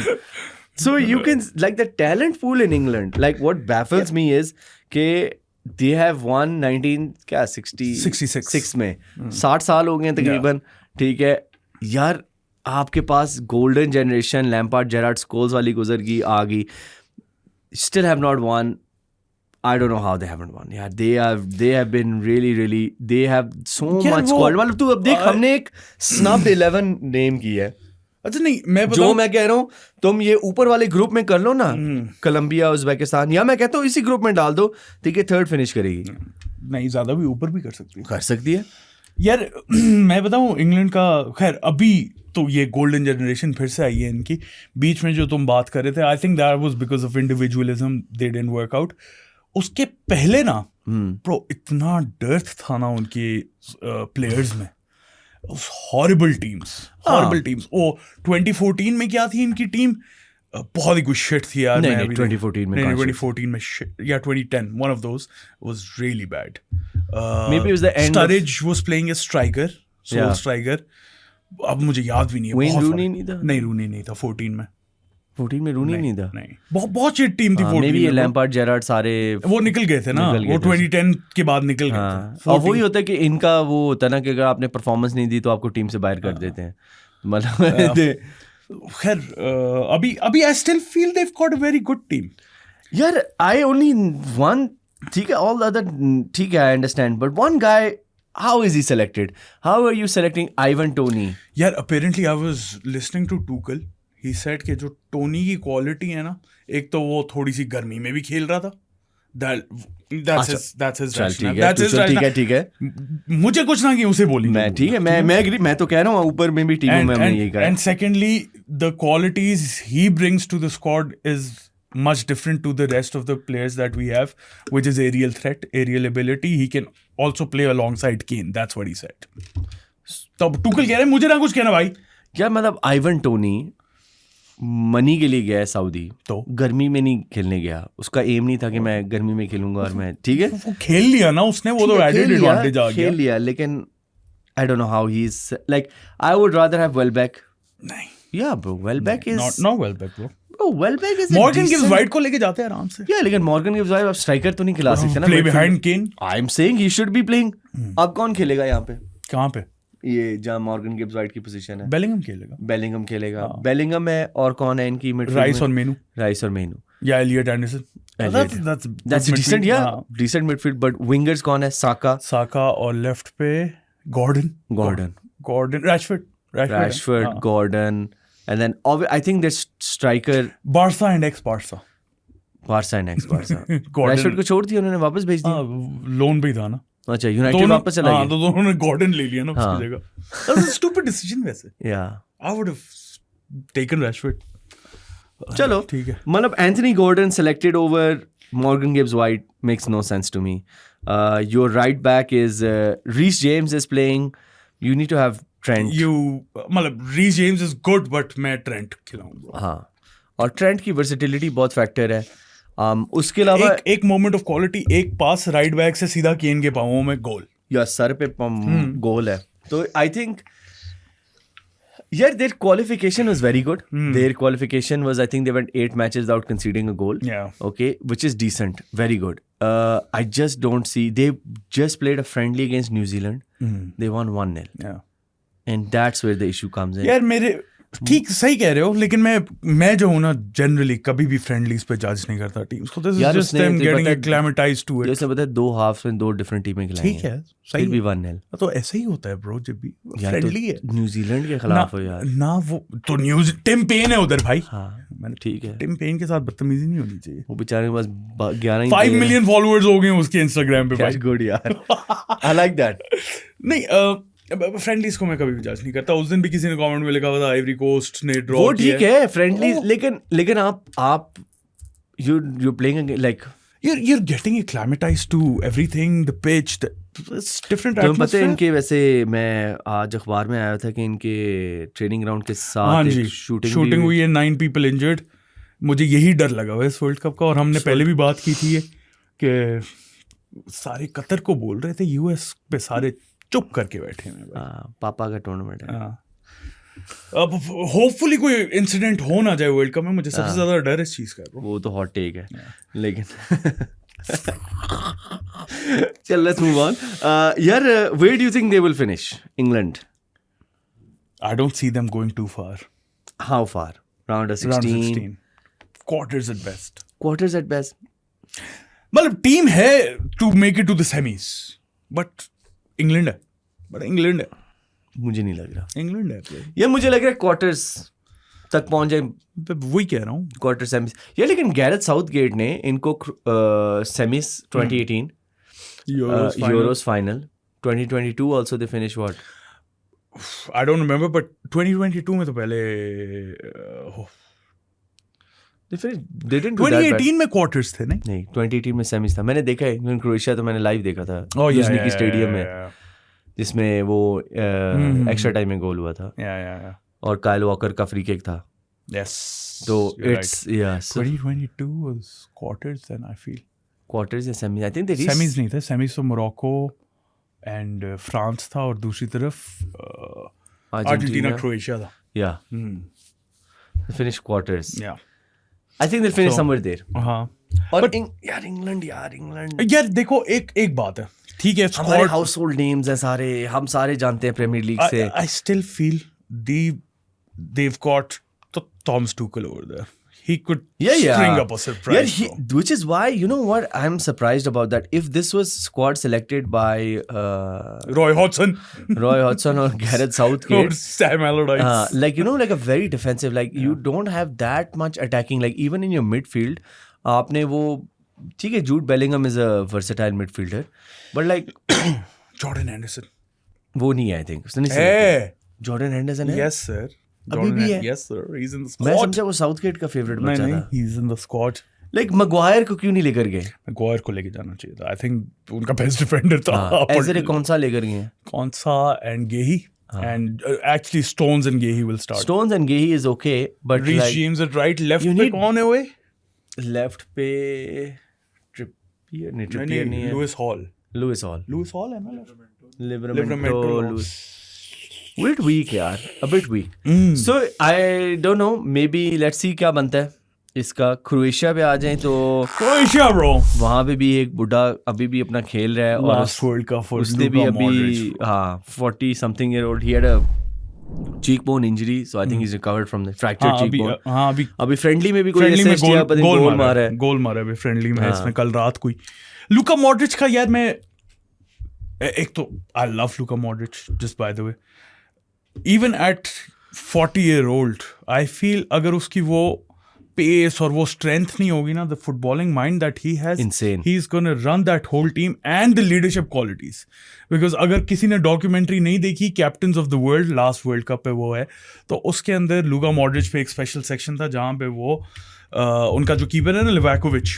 [SPEAKER 2] So you can, like, the talent pool in England, like what baffles me is ke they have won 1966 में 60 साल हो गए तकरीबन, ठीक है यार. आपके पास golden generation, Lampard, Gerrard, Scholes वाली गुजर गई, आ गई. Still have not won. I don't know how they haven't won. Yeah, they have been really they have so much squad. मतलब तू अब देख, हमने एक snubbed 11 नेम की है.
[SPEAKER 1] अच्छा नहीं, मैं
[SPEAKER 2] जो मैं कह रहा हूँ, तुम ये ऊपर वाले ग्रुप में कर लो ना, कोलंबिया, उज़्बेकिस्तान, या मैं कहता हूँ इसी ग्रुप में डाल दो, ठीक है, 3rd फिनिश करेगी.
[SPEAKER 1] नहीं, ज्यादा भी ऊपर भी कर सकती है यार. मैं बताऊँ, इंग्लैंड का खैर अभी तो ये गोल्डन जनरेशन फिर से आई है इनकी. बीच में जो तुम बात कर रहे थे, I think that was because of individualism, they didn't work out. उसके पहले ना ब्रो इतना डर्थ था ना उनके प्लेयर्स में. Horrible teams. ओ 2014 में क्या थी इनकी टीम? बहुत ही कुछ शिट थी यार.
[SPEAKER 2] नहीं, 2014
[SPEAKER 1] में या 2010, one of those was really bad.
[SPEAKER 2] Maybe it was the end.
[SPEAKER 1] Sturridge was playing as striker, striker. अब मुझे याद भी नहीं है.
[SPEAKER 2] Wayne Rooney नहीं था.
[SPEAKER 1] नहीं, रूनी नहीं था 14 में.
[SPEAKER 2] 14 में रूनी नहीं था.
[SPEAKER 1] नहीं, बहुत शिट टीम थी 14
[SPEAKER 2] में. लैम्पार्ड, जेरार्ड सारे
[SPEAKER 1] वो निकल गए थे ना. वो 2010 के बाद निकल गए थे.
[SPEAKER 2] और वही होता है कि इनका वो होता है ना कि अगर आपने परफॉर्मेंस नहीं दी तो आपको टीम से बाहर कर देते हैं. मतलब
[SPEAKER 1] खैर अभी I still feel they've got a very good team
[SPEAKER 2] यार. आई ओनली वन, ठीक है, ऑल अदर ठीक है, I understand, but one guy, how is he selected? How are you selecting Ivan Toney?
[SPEAKER 1] यार apparently I was listening to Tuchel. He said कि जो टोनी की क्वालिटी है ना, एक तो वो थोड़ी सी गर्मी में भी खेल रहा था. That's his rationale.
[SPEAKER 2] ठीक है.
[SPEAKER 1] मुझे कुछ ना कि उसे बोली.
[SPEAKER 2] मैं ठीक है, मैं एग्री. मैं तो कह रहा हूँ ऊपर में भी टीमों में हमने यही कहा.
[SPEAKER 1] And secondly, the qualities he brings to the squad is much different to the rest of the players that we have, which is aerial threat, aerial ability. He can also play alongside Kane. That's what he said. तो टुकल कह रहे हैं, मुझे ना कुछ कहना भाई.
[SPEAKER 2] क्या मतलब आइवन टोनी मनी के लिए गया है सऊदी,
[SPEAKER 1] तो
[SPEAKER 2] गर्मी में नहीं खेलने गया, उसका एम नहीं था कि मैं गर्मी में खेलूंगा और मैं ठीक है
[SPEAKER 1] वो खेल लिया ना उसने, वो तो एडेड एडवांटेज आ गया,
[SPEAKER 2] खेल लिया, लेकिन I don't know how he is like I would rather have Welbeck.
[SPEAKER 1] नहीं
[SPEAKER 2] या bro, Welbeck is
[SPEAKER 1] not Welbeck bro.
[SPEAKER 2] Welbeck is
[SPEAKER 1] Morgan Gibbs White को लेके जाते हैं आराम से.
[SPEAKER 2] या लेकिन मॉर्गन गिब्स वाइट अब स्ट्राइकर तो नहीं खिला सकते ना,
[SPEAKER 1] play behind Kane.
[SPEAKER 2] I am saying he should be playing. अब कौन खेलेगा यहाँ पे?
[SPEAKER 1] कहाँ पे?
[SPEAKER 2] ये जहाँ मॉर्गन गिब्स वाइट की पोजीशन है.
[SPEAKER 1] बेलिंगम खेलेगा.
[SPEAKER 2] बेलिंगम खेलेगा. बेलिंगम है और कौन है इनकी मिडफील्ड? राइस और मेनू
[SPEAKER 1] या Elliott Anderson.
[SPEAKER 2] That's decent, yeah. Decent midfield, but wingers कौन है? साका
[SPEAKER 1] और लेफ्ट पे Gordon, Rashford,
[SPEAKER 2] Gordon, and then I think there's striker
[SPEAKER 1] Barca and ex-Barca.
[SPEAKER 2] Rashford को छोड़ दिया उन्होंने, वापस भेज दिया.
[SPEAKER 1] लोन पे ही था ना.
[SPEAKER 2] अच्छा, यूनाइटेड वापस चला गया.
[SPEAKER 1] तो उन्होंने गॉर्डन ले लिया ना उसकी जगह. That's a stupid decision वैसे.
[SPEAKER 2] Yeah.
[SPEAKER 1] I would have taken Rashford.
[SPEAKER 2] चलो
[SPEAKER 1] ठीक है.
[SPEAKER 2] मतलब Anthony Gordon selected over Morgan Gibbs White makes no sense to me. Your right back is Reece James is playing. You need to have Trent.
[SPEAKER 1] मतलब Reece James is good but मैं Trent खिलाऊंगा.
[SPEAKER 2] हाँ, और Trent की versatility बहुत फैक्टर है. उसके अलावा
[SPEAKER 1] एक मोमेंट ऑफ क्वालिटी, एक पास राइट बैक से सीधा केन के पाँवों में गोल,
[SPEAKER 2] या सर पे गोल है. तो I think their qualification was very good. Their qualification was, I think they went 8 matches without conceding a goal.
[SPEAKER 1] Yeah.
[SPEAKER 2] Okay, which is decent, very good. I just don't see, they just played a friendly against New Zealand. They won 1-0.
[SPEAKER 1] Yeah.
[SPEAKER 2] And that's where the issue comes in.
[SPEAKER 1] यार मेरे ठीक सही कह रहे हो, लेकिन मैं जो हूँ ना जनरली कभी भी फ्रेंडलीज पे जज नहीं करता टीम्स को. This is just them getting acclimatized to it.
[SPEAKER 2] जैसे पता है 2 हाफ्स में 2 डिफरेंट टीमें खिलाई.
[SPEAKER 1] ठीक है, सही
[SPEAKER 2] भी 1-0.
[SPEAKER 1] तो ऐसा ही होता है ब्रो, जब भी फ्रेंडली है.
[SPEAKER 2] न्यूजीलैंड के खिलाफ हो यार
[SPEAKER 1] ना, वो तो टिम पेन है उधर भाई.
[SPEAKER 2] हाँ ठीक है,
[SPEAKER 1] टिम पेन के साथ बदतमीजी नहीं होनी चाहिए.
[SPEAKER 2] वो बेचारे के पास
[SPEAKER 1] 5 मिलियन फॉलोअर्स हो गए उसके इंस्टाग्राम पे भाई.
[SPEAKER 2] गुड यार, आई लाइक दैट.
[SPEAKER 1] नहीं फ्रेंडलीज को मैं कभी भी जज नहीं करता. उस दिन भी किसी ने कमेंट में लिखा हुआ था आइवरी कोस्ट ने ड्रॉ किया.
[SPEAKER 2] वो ठीक है फ्रेंडलीज, लेकिन आप you playing like
[SPEAKER 1] you're getting acclimatized to everything, the pitch, it's different atmosphere.
[SPEAKER 2] पता है इनके, वैसे मैं आज अखबार में आया था कि इनके ट्रेनिंग ग्राउंड के साथ एक शूटिंग
[SPEAKER 1] हुई है, 9 people injured. मुझे यही डर लगा हुआ है इस वर्ल्ड कप का, और हमने पहले भी बात की थी कि सारे कतर को बोल रहे थे यूएस पे सारे चुप करके बैठे हैं.
[SPEAKER 2] पापा का टूर्नामेंट है.
[SPEAKER 1] अब होपफुली कोई इंसिडेंट हो ना जाए वर्ल्ड कप में, मुझे सबसे ज्यादा डर इस चीज का.
[SPEAKER 2] वो तो हॉट टेक है लेकिन चल लेट्स मूव ऑन. यार where do you think they will finish England?
[SPEAKER 1] I don't see them going too far.
[SPEAKER 2] How far? Round 16
[SPEAKER 1] quarters at best. मतलब टीम है to make it to the semis, but England है.
[SPEAKER 2] मुझे नहीं लग रहा
[SPEAKER 1] इंग्लैंड है
[SPEAKER 2] यार, मुझे लग रहा है क्वार्टर्स तक पहुंच जाए.
[SPEAKER 1] वही कह रहा हूँ,
[SPEAKER 2] क्वार्टर सेमीज. यार लेकिन गैरेथ साउथगेट ने इनको semis 2018 Euros final 2022 also they finish what
[SPEAKER 1] I don't remember, but 2022 में तो पहले
[SPEAKER 2] they didn't do
[SPEAKER 1] 2018 में क्वार्टर्स थे. नहीं
[SPEAKER 2] 2018 में सेमीज था. मैंने देखा है क्रोएशिया, तो मैंने लाइव देखा था लुझनिकी स्टेडियम में, जिसमें वो एक्स्ट्रा टाइम में गोल हुआ था. और काइल वॉकर का फ्री किक था.
[SPEAKER 1] Yes.
[SPEAKER 2] So it's
[SPEAKER 1] right. 2022 was quarters, then I feel.
[SPEAKER 2] Quarters या semis? I think they reached.
[SPEAKER 1] Semis नहीं थे. Semis तो मोरक्को and फ्रांस था, और दूसरी तरफ अर्जेंटीना क्रोएशिया था.
[SPEAKER 2] Yeah. They finished quarters.
[SPEAKER 1] Yeah.
[SPEAKER 2] I think they'll finish somewhere there.
[SPEAKER 1] हाँ.
[SPEAKER 2] और यार इंग्लैंड
[SPEAKER 1] यार देखो एक बात है, ठीक है,
[SPEAKER 2] हमारे हाउस होल्ड नेम्स हैं सारे, हम सारे जानते हैं प्रीमियर लीग से.
[SPEAKER 1] I still feel they've got Thomas Tuchel over there. He could string up a surprise.
[SPEAKER 2] Which is why, you know what, I'm surprised about that. If this was squad selected by
[SPEAKER 1] Roy Hodgson
[SPEAKER 2] or Gareth Southgate
[SPEAKER 1] or Sam Allardyce,
[SPEAKER 2] like, you know, like a very defensive, like you don't have that much attacking, like even in your midfield आपने वो, ठीक है, Jude Bellingham is a versatile midfielder, but like
[SPEAKER 1] Jordan Henderson
[SPEAKER 2] वो नहीं है, I think उसने नहीं. Jordan Henderson है.
[SPEAKER 1] Yes sir.
[SPEAKER 2] अभी भी है.
[SPEAKER 1] Yes sir, he's in the squad.
[SPEAKER 2] मैं समझा वो साउथगेट का फेवरेट बच्चा था.
[SPEAKER 1] He's in the squad.
[SPEAKER 2] Like Maguire को क्यों नहीं लेकर गए?
[SPEAKER 1] मैग्वायर को लेके जाना चाहिए था. I think उनका बेस्ट डिफेंडर था.
[SPEAKER 2] ऐसे कौन सा लेकर गए?
[SPEAKER 1] कौन सा and गेही. And actually Stones and Gehi will start.
[SPEAKER 2] Stones and Gehi is okay, but
[SPEAKER 1] Reece
[SPEAKER 2] like,
[SPEAKER 1] James at right, left
[SPEAKER 2] you
[SPEAKER 1] पे
[SPEAKER 2] need-
[SPEAKER 1] कौन है वो?
[SPEAKER 2] left पे Trippier नहीं है.
[SPEAKER 1] Lewis Hall.
[SPEAKER 2] Lewis Hall.
[SPEAKER 1] Lewis Hall है ना left?
[SPEAKER 2] Livramento. Lewis. Bit weak यार, a bit weak.
[SPEAKER 1] Mm.
[SPEAKER 2] So I don't know, maybe let's see क्या बनता है इसका. क्रोएशिया पे आ जाएं तो
[SPEAKER 1] Croatia, bro.
[SPEAKER 2] वहाँ पे भी एक बुढ़ा अभी भी अपना खेल रहा है और
[SPEAKER 1] Last World Cup for
[SPEAKER 2] उसने भी
[SPEAKER 1] Luka
[SPEAKER 2] अभी
[SPEAKER 1] Modric.
[SPEAKER 2] हाँ 40 something year old, he had a cheekbone injury, so I think he's recovered from the fractured cheekbone. अभी फ्रेंडली में भी कोई
[SPEAKER 1] फ्रेंडली में
[SPEAKER 2] assist या पता नहीं गोल मारा है.
[SPEAKER 1] गोल मारा है फ्रेंडली में इसमें कल रात कोई. लुका मॉड्रिच का यार मैं एक तो I love Luka Modric just by the way. Even at 40-year-old I feel अगर उसकी वो पेस और वो स्ट्रेंथ नहीं होगी ना, the footballing mind that he has,
[SPEAKER 2] Insane.
[SPEAKER 1] He is gonna run that whole team and the leadership qualities. Because अगर किसी ने डॉक्यूमेंट्री नहीं देखी captains of the world, last world cup पे वो है, तो उसके अंदर लुका मॉड्रिच पे एक स्पेशल सेक्शन था जहाँ पे वो उनका जो कीपर है ना लिवाकोविच,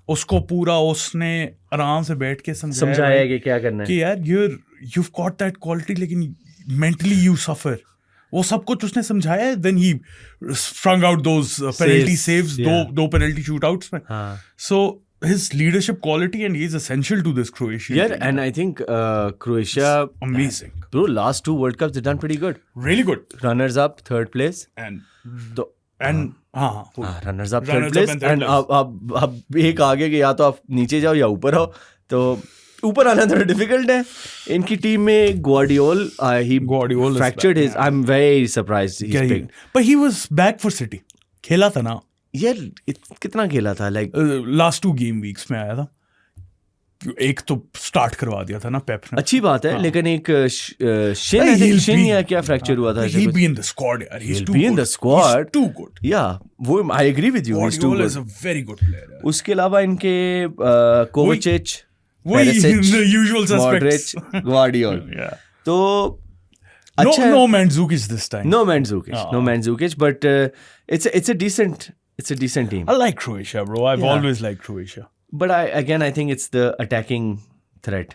[SPEAKER 1] उसको पूरा उसने आराम से बैठ के
[SPEAKER 2] समझाया कि क्या करना है
[SPEAKER 1] कि यार you've got that quality, लेकिन mentally you suffer. वो सब कुछ उसने समझाया है. Then he sprung out those penalty saves, दो penalty shootouts में. So his leadership quality, and he is essential to this Croatian
[SPEAKER 2] Yeah,
[SPEAKER 1] team.
[SPEAKER 2] and I think Croatia,
[SPEAKER 1] amazing.
[SPEAKER 2] Bro, last 2 World Cups they've done pretty good.
[SPEAKER 1] Really good.
[SPEAKER 2] Runners up, 3rd place. Runners up, 3rd place. And अब एक आगे के या तो आप नीचे जाओ या ऊपर आओ. तो ऊपर आना थोड़ा डिफिकल्ट है. इनकी टीम में Guardiol fractured his. I'm very surprised he's picked.
[SPEAKER 1] But he was back for City. खेला था ना
[SPEAKER 2] यार. कितना खेला था? Like
[SPEAKER 1] last 2 game weeks में आया था. एक तो स्टार्ट करवा दिया था ना पेप ने.
[SPEAKER 2] अच्छी बात है, लेकिन एक शिन या क्या फ्रैक्चर हुआ था.
[SPEAKER 1] He'll be in the squad यार. He's too
[SPEAKER 2] be in the squad.
[SPEAKER 1] He's too good.
[SPEAKER 2] Yeah, वो I agree with you. He's too
[SPEAKER 1] Guardiola
[SPEAKER 2] good.
[SPEAKER 1] is a very good player.
[SPEAKER 2] उसके अलावा इनके Kovacic,
[SPEAKER 1] वही
[SPEAKER 2] Perisic,
[SPEAKER 1] the usual suspects.
[SPEAKER 2] Modric, Guardiol.
[SPEAKER 1] Yeah.
[SPEAKER 2] तो अच्छा
[SPEAKER 1] No Mandzukic this time.
[SPEAKER 2] No Mandzukic, but it's a decent team.
[SPEAKER 1] I like Croatia, bro. I've always liked Croatia.
[SPEAKER 2] But I think it's the attacking threat.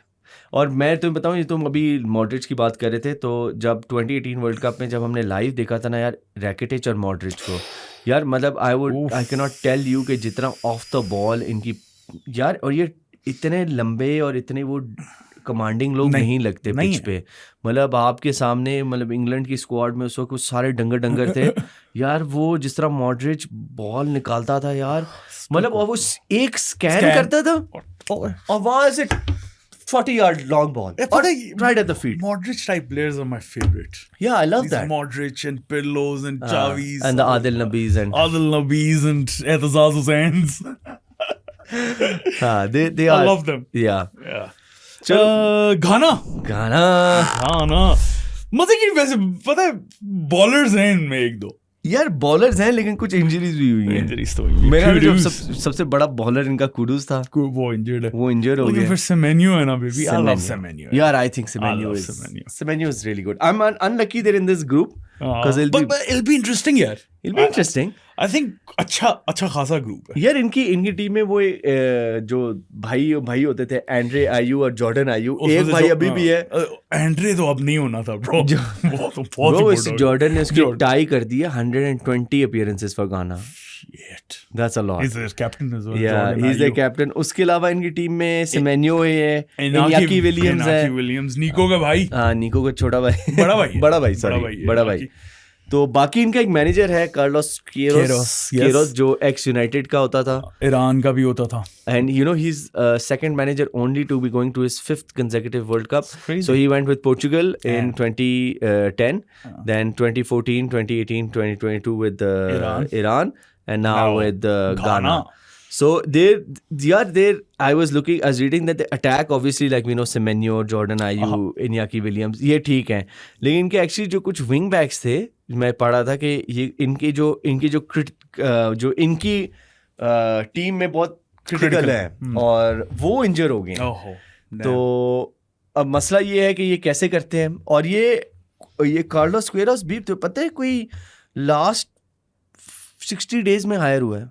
[SPEAKER 2] और मैं तुम्हें बताऊं, तुम अभी मॉड्रिच की बात कर रहे थे, तो जब 2018 वर्ल्ड कप में जब हमने लाइव देखा था ना यार रैकेटिच और मॉड्रिच को, यार मतलब I can not tell you कि जितना ऑफ द बॉल इनकी यार, और ये इतने लंबे और इतने वो कमांडिंग लोग नहीं लगते पिच पे. मतलब आपके सामने मतलब इंग्लैंड की स्क्वाड में उस वक्त कुछ सारे डंगर थे यार. वो जिस तरह मॉड्रिच बॉल निकालता था यार, मतलब और वो एक स्कैन करता था और वहां से 40-yard long ball right at the feet.
[SPEAKER 1] Modric type players are my favorite.
[SPEAKER 2] Yeah, I love that.
[SPEAKER 1] Modric and Pirlos and Xavis
[SPEAKER 2] and the Adil Nabis
[SPEAKER 1] and Ehtizaz Hussains.
[SPEAKER 2] they
[SPEAKER 1] I
[SPEAKER 2] are,
[SPEAKER 1] love them.
[SPEAKER 2] Yeah.
[SPEAKER 1] Ghana. मजे की वैसे पता है बॉलर्स हैं इनमें एक दो
[SPEAKER 2] यार. बॉलर्स हैं लेकिन कुछ इंजरीज भी हुई हैं.
[SPEAKER 1] इंजरीज तो हुई हैं.
[SPEAKER 2] मेरा जो सबसे बड़ा बॉलर इनका कुडूस था,
[SPEAKER 1] वो इंजर्ड
[SPEAKER 2] हो गया.
[SPEAKER 1] फिर सेमेन्यो है ना बेबी. I love Semenyo.
[SPEAKER 2] यार I think Semenyo is really good. I'm unlucky they're in this group because
[SPEAKER 1] it'll be interesting यार.
[SPEAKER 2] It'll be interesting.
[SPEAKER 1] I think अच्छा खासा ग्रुप है
[SPEAKER 2] यार. इनकी टीम में वो जो भाई होते थे एंड्रे आयू और जॉर्डन आयू, एक भाई अभी भी है.
[SPEAKER 1] एंड्रे तो अब नहीं होना था ब्रो.
[SPEAKER 2] जॉर्डन ने उसकी टाई कर दी है 120 appearances for Ghana. That's a lot.
[SPEAKER 1] He's their captain as well.
[SPEAKER 2] Yeah, he's their captain. उसके अलावा इनकी टीम में सेमेन्यो है, इनाकी
[SPEAKER 1] विलियम्स, निको का भाई.
[SPEAKER 2] हाँ, निको का छोटा भाई, बड़ा भाई. तो बाकी इनका एक मैनेजर है कार्लोस केरोस जो एक्स यूनाइटेड का होता था,
[SPEAKER 1] ईरान का भी होता था.
[SPEAKER 2] And you know he's second manager only to be going to his 5th consecutive World Cup. So he went with Portugal in 2010, then 2014, 2018, 2022 with Iran, and now with Ghana. So I was reading that the attack, obviously, like we know Semenyo, Jordan Ayew, Iñaki Williams, ये ठीक हैं, लेकिन इनके एक्चुअली जो कुछ विंग बैक्स थे, मैं पढ़ा था कि ये इनकी जो इनकी टीम में बहुत क्रिटिकल है और वो इंजर हो गए. तो अब मसला ये है कि ये कैसे करते हैं. और ये कार्लोस क्वेरोस भी तो पता है कोई लास्ट 60 days में हायर हुआ है.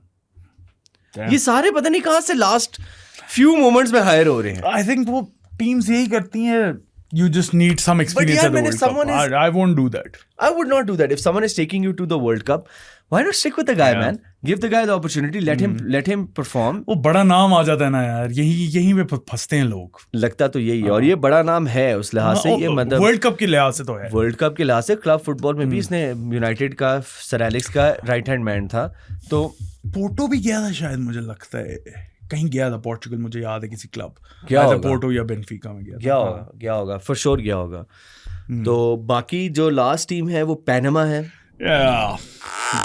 [SPEAKER 2] ये सारे पता नहीं कहाँ से लास्ट फ्यू मोमेंट्स में हायर हो रहे हैं.
[SPEAKER 1] आई थिंक वो टीम्स यही करती हैं you just need some experience
[SPEAKER 2] yeah,
[SPEAKER 1] at the
[SPEAKER 2] man, if
[SPEAKER 1] World Cup.
[SPEAKER 2] someone is-
[SPEAKER 1] I won't do that.
[SPEAKER 2] I would not do that. If someone is taking you to the World Cup, why not stick with the guy, man? Give the guy the opportunity. Let him perform.
[SPEAKER 1] वो बड़ा नाम आ जाता है ना यार, यहीं पे फंसते हैं लोग.
[SPEAKER 2] लगता तो यही है, और ये बड़ा नाम है उस लिहाज से. ये मतलब
[SPEAKER 1] वर्ल्ड कप के लिहाज से तो है.
[SPEAKER 2] वर्ल्ड कप के लिहाज से क्लब फुटबॉल में भी इसने यूनाइटेड का सर एलेक्स का राइट हैंड मैन था. तो
[SPEAKER 1] पोर्टो भी गया था शायद, मुझे लगता है कहीं गया था पोर्चुगल, मुझे याद है किसी क्लब.
[SPEAKER 2] क्या होगा?
[SPEAKER 1] पोर्टो या बेनफिका में
[SPEAKER 2] गया होगा फॉर श्योर गया होगा. तो बाकी जो लास्ट टीम है वो पैनामा है.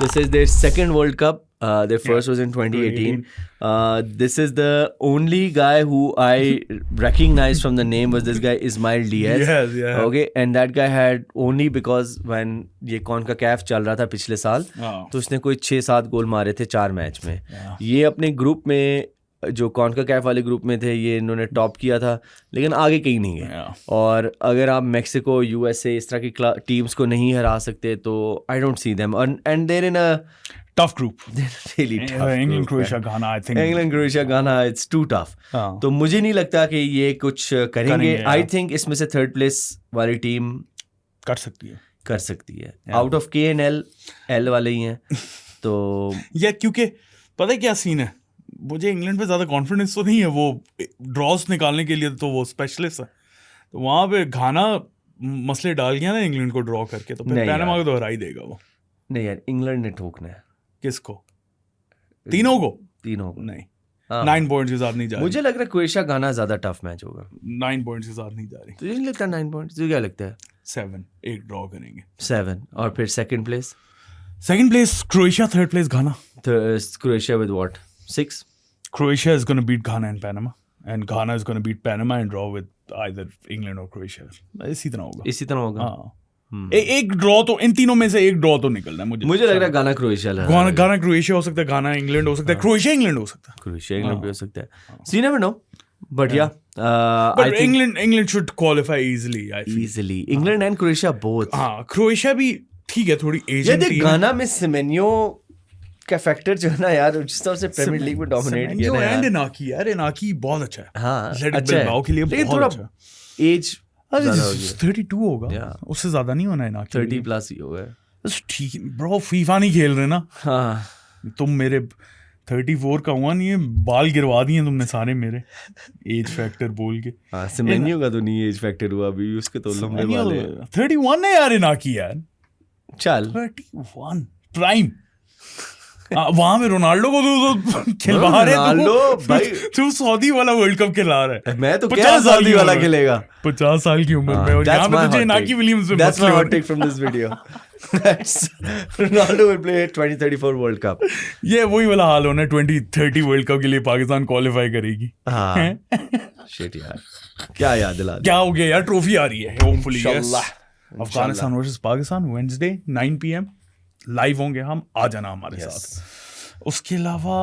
[SPEAKER 2] This is their second World Cup. Their first was in 2018. This is the only guy who I recognized from the name was this guy Ismail Diaz.
[SPEAKER 1] Yes, yeah.
[SPEAKER 2] Okay, and that guy had only because when ये CONCACAF चल रहा था पिछले साल, तो उसने कोई 6-7 गोल मारे थे 4 मैच में. ये अपने ग्रुप में जो CONCACAF वाले ग्रुप में थे, ये इन्होंने टॉप किया था, लेकिन आगे कहीं नहीं गए. और अगर आप मैक्सिको, यूएसए इस तरह की टीम्स को नहीं हरा सकते तो I don't see them. And they're in a
[SPEAKER 1] tough group.
[SPEAKER 2] Really tough.
[SPEAKER 1] England, Croatia, Ghana, I think.
[SPEAKER 2] England, Croatia, Ghana, it's too tough. तो मुझे नहीं लगता कि ये कुछ करेंगे. I think इसमें से थर्ड प्लेस वाली टीम
[SPEAKER 1] कर सकती है.
[SPEAKER 2] आउट ऑफ KNL, L वाले ही हैं. तो
[SPEAKER 1] ये क्योंकि पता है क्या सीन है, मुझे इंग्लैंड पे ज़्यादा कॉन्फिडेंस तो नहीं है. वो ड्रॉस निकालने के लिए तो वो स्पेशलिस्ट है. तो वहाँ पे घाना मसले डाल गया ना इंग्लैंड को ड्रॉ करके, तो फिर पैनामा को तो हरा ही देगा वो. नहीं
[SPEAKER 2] यार, इंग्लैंड ने ठोकना है. किसको?
[SPEAKER 1] तीनों को
[SPEAKER 2] नहीं.
[SPEAKER 1] 9 पॉइंट्स के साथ नहीं जा रही.
[SPEAKER 2] मुझे लग रहा है क्रोएशिया गाना ज्यादा टफ मैच होगा.
[SPEAKER 1] 9 पॉइंट्स के साथ नहीं जा रही.
[SPEAKER 2] तुझे नहीं लगता 9 पॉइंट्स? तुझे क्या लगता है?
[SPEAKER 1] 7, एक ड्रॉ करेंगे.
[SPEAKER 2] 7. और फिर second place
[SPEAKER 1] Croatia, third place Ghana.
[SPEAKER 2] Croatia with what? 6.
[SPEAKER 1] Croatia is going to beat Ghana and Panama, and Ghana is going to beat Panama and draw with either England or Croatia. इसी तरह होगा. हाँ. एक ड्रॉ तो, इन तीनों में से एक ड्रॉ तो निकलना है. मुझे
[SPEAKER 2] लग रहा है गाना क्रोएशिया
[SPEAKER 1] हो सकता है, गाना इंग्लैंड हो सकता है, क्रोएशिया इंग्लैंड हो सकता है,
[SPEAKER 2] क्रोएशिया इंग्लैंड भी हो सकता है. So you never know. But yeah,
[SPEAKER 1] but England should qualify easily.
[SPEAKER 2] Easily. England and Croatia both.
[SPEAKER 1] हाँ, क्रोएशिया भी ठीक है, थोड़ी एशियन टीम.
[SPEAKER 2] गाना में सेमेन्यो का फैक्टर जो है ना यार, जिस तरह से प्रीमियर लीग में डोमिनेट किया ना यार. इनाकी बहुत अच्छा है. हाँ, अच्छा है
[SPEAKER 1] के लिए बहुत अच्छा.
[SPEAKER 2] एज
[SPEAKER 1] 32 होगा, उससे ज्यादा नहीं होना. इनाकी
[SPEAKER 2] 30 प्लस ही होगा.
[SPEAKER 1] ठीक ब्रो, फीफा नहीं खेल रहे ना.
[SPEAKER 2] हाँ,
[SPEAKER 1] तुम मेरे 34 का हुआ नहीं है, बाल गिरवा दिए तुमने सारे मेरे एज फैक्टर बोल के.
[SPEAKER 2] हाँ, सेमेन्यो का तो नहीं एज फैक्टर हुआ अभी, उसके तो लंबे बाल है.
[SPEAKER 1] 31 है यार इनाकी यार.
[SPEAKER 2] चल
[SPEAKER 1] 31 प्राइम. वहां में रोनाल्डो को तो खिलवा रहे.
[SPEAKER 2] रोनाल्डो भाई,
[SPEAKER 1] तू सऊदी वाला वर्ल्ड कप खिला रहा है.
[SPEAKER 2] मैं तो क्या सऊदी वाला खेलेगा
[SPEAKER 1] 50 साल की उम्र में, और यहाँ पे तुझे इनाकी विलियम्स में.
[SPEAKER 2] That's my hot take from this video. Ronaldo will play 2034 World Cup.
[SPEAKER 1] ये वही वाला हाल होना है. 2030 वर्ल्ड कप के लिए पाकिस्तान क्वालिफाई करेगी.
[SPEAKER 2] हाँ शिट यार, क्या याद दिला.
[SPEAKER 1] क्या हो गया यार, ट्रॉफी आ रही है hopefully. Afghanistan versus Pakistan Wednesday 9 PM live होंगे हम. आ जाना हमारे साथ. उसके अलावा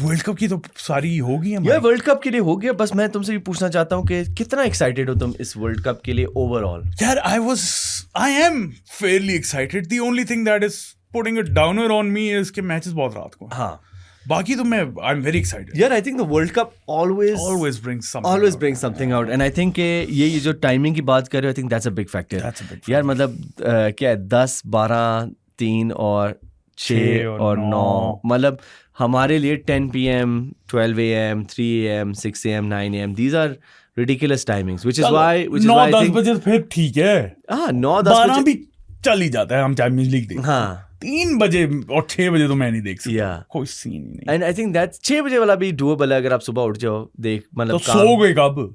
[SPEAKER 1] वर्ल्ड कप की तो सारी होगी
[SPEAKER 2] यार. वर्ल्ड कप के लिए हो गया. बस मैं तुमसे ये पूछना चाहता हूँ कि कितना एक्साइटेड हो तुम इस वर्ल्ड कप के लिए ओवरऑल?
[SPEAKER 1] यार I am Fairlie excited. The only thing that is putting it downer on me is के मैचेस बहुत रात को.
[SPEAKER 2] हाँ,
[SPEAKER 1] बाकी तो मैं आई एम वेरी एक्साइटेड
[SPEAKER 2] यार. I think the world cup always brings something out, and I think ये जो टाइमिंग की बात कर रहे हो, I think that's a big factor. यार मतलब क्या है, 10, 12, 3 और 6 और 9, मतलब हमारे लिए 10 PM, 12 AM, 3 AM, 6 AM, 9 AM, these are ridiculous timings, which is why
[SPEAKER 1] 9-10 बजे फिर ठीक है.
[SPEAKER 2] हाँ, 9-10
[SPEAKER 1] 12 भी चल ही जाता है. हम चैंपियंस लीग देखते हैं.
[SPEAKER 2] हाँ,
[SPEAKER 1] 3 बजे और 6 बजे तो मैं नहीं देख सकता. कोई सीन ही नहीं.
[SPEAKER 2] एंड आई थिंक दैट 6 बजे वाला भी डूएबल है. अगर आप सुबह उठ जाओ, देख मतलब
[SPEAKER 1] तो सो गए कब?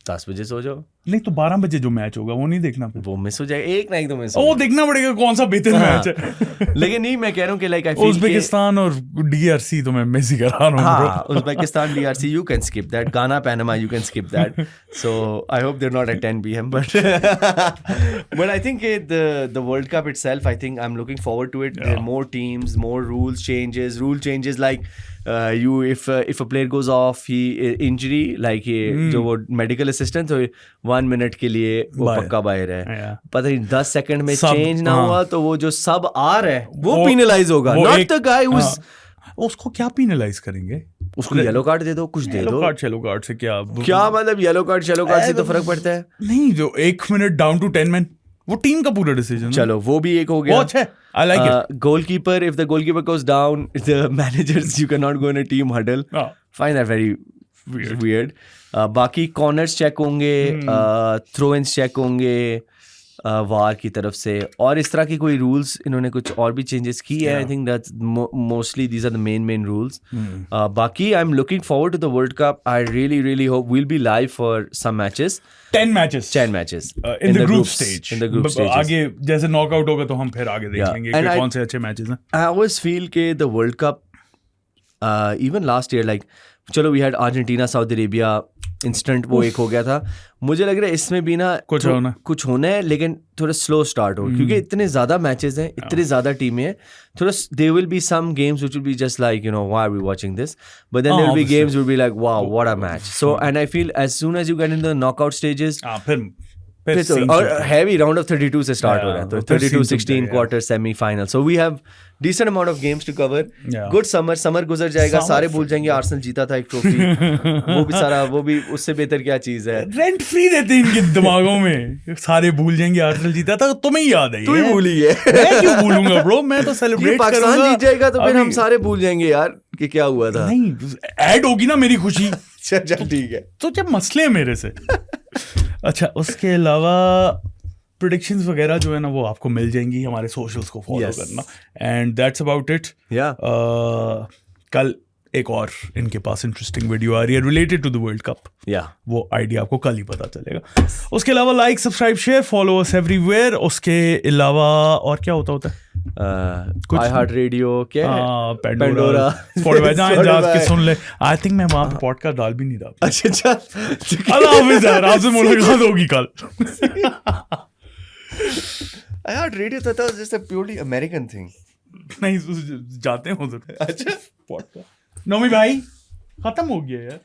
[SPEAKER 2] 10 बजे सो जाओ.
[SPEAKER 1] नहीं तो 12 बजे जो मैच होगा वो नहीं देखना.
[SPEAKER 2] वो मिस हो जाएगा. एक ना एक तो मिस
[SPEAKER 1] वो देखना पड़ेगा कौन सा बेहतर मैच है.
[SPEAKER 2] लेकिन नहीं, मैं कह रहा हूँ कि लाइक आई फील
[SPEAKER 1] उज़्बेकिस्तान और DRC तो मैं मिस ही कर रहा हूँ.
[SPEAKER 2] हाँ, Uzbekistan DRC you can skip that. Ghana Panama you can skip that. So I hope they're not at 10 PM, but I think the World Cup itself, I think I'm looking forward to it. There are more teams, more rule changes like if a player goes off, he injury, like जो वो medical assistant तो 1 minute के लिए वो पक्का बाहर है. पता नहीं 10 सेकंड में चेंज ना हुआ तो वो जो सब आ रहा है वो पेनलाइज होगा. Not the guy who's
[SPEAKER 1] उसको क्या पेनलाइज करेंगे?
[SPEAKER 2] उसको येलो कार्ड दे दो, कुछ दे दो।
[SPEAKER 1] येलो कार्ड से क्या
[SPEAKER 2] मतलब येलो कार्ड से तो फर्क पड़ता है
[SPEAKER 1] नहीं। जो 1 मिनट डाउन टू 10 मैन, वो टीम का पूरा डिसीजन।
[SPEAKER 2] चलो वो भी एक हो गया।
[SPEAKER 1] अच्छा है, I like it.
[SPEAKER 2] Goalkeeper, if the goalkeeper goes down, the managers, you cannot go in a team huddle. Find that very weird. बाकी कॉर्नर्स चेक होंगे, थ्रो इन्स चेक होंगे वार की तरफ से, और इस तरह की कोई रूल्स इन्होंने कुछ और भी चेंजेस की है। I think that's mostly these are the main rules. बाकी I am looking forward to the world Cup. I really hope we'll be live for some matches.
[SPEAKER 1] 10 matches in the group stage. आगे जैसे नॉकआउट होगा तो हम फिर आगे देख लेंगे कि कौन से अच्छे मैचेस हैं।
[SPEAKER 2] I always feel के the World Cup, even last year, like चलो we had Argentina, Saudi Arabia, instant वो एक हो गया था। मुझे लग रहा है इसमें भी ना कुछ होना है, लेकिन थोड़ा स्लो स्टार्ट हो, क्योंकि इतने ज़्यादा मैचेस हैं, इतनी ज़्यादा टीमें हैं। थोड़ा there will be some games which will be just like, you know, why are we watching this? But then there will be games will be like, wow, what a match. So and I feel as soon as you get into the knockout stages, और हैवी राउंड ऑफ 32 से स्टार्ट हो रहा है, तो 32, 16 quarter, semifinal. So we have decent amount of games to cover. Good summer गुजर जाएगा, सारे भूल जाएंगे आर्सेनल जीता था एक ट्रॉफी। वो भी उससे बेहतर क्या चीज है।
[SPEAKER 1] रेंट फ्री देते हैं इनके दिमागों में, सारे भूल जाएंगे आर्सेनल जीता था, तुम्हें याद है?
[SPEAKER 2] तू ही भूली है।
[SPEAKER 1] मैं क्यों भूलूंगा ब्रो, मैं तो सेलिब्रेट करूंगा।
[SPEAKER 2] पाकिस्तान जीत जाएगा तो फिर हम सारे भूल जाएंगे यार कि क्या हुआ था।
[SPEAKER 1] नहीं, ऐड होगी ना मेरी खुशी।
[SPEAKER 2] चल ठीक है,
[SPEAKER 1] तो क्या मसले है मेरे से। अच्छा, उसके अलावा प्रेडिक्शंस वगैरह जो है ना वो आपको मिल जाएंगी, हमारे सोशल्स को फॉलो करना, एंड दैट्स अबाउट इट। कल एक और इनके पास इंटरेस्टिंग वीडियो आ रही है related to the world cup. वो आइडिया आपको कल ही पता चलेगा। उसके अलावा like, subscribe, share, follow us everywhere. उसके अलावा और क्या होता है?
[SPEAKER 2] iHeart Radio, क्या
[SPEAKER 1] पेंडोरा, स्पॉटिफाई, जाके सुन ले। आई थिंक मैं वहां पे पॉडकास्ट डाल भी नहीं रहा।
[SPEAKER 2] अच्छा,
[SPEAKER 1] अल्लाह हाफिज़ यार, आपसे मुलाकात होगी कल।
[SPEAKER 2] iHeart Radio था जैसे प्योरली अमेरिकन थिंग।
[SPEAKER 1] नहीं, जाते हैं उधर।
[SPEAKER 2] अच्छा,
[SPEAKER 1] पॉडकास्ट नोमी भाई खत्म हो गया यार।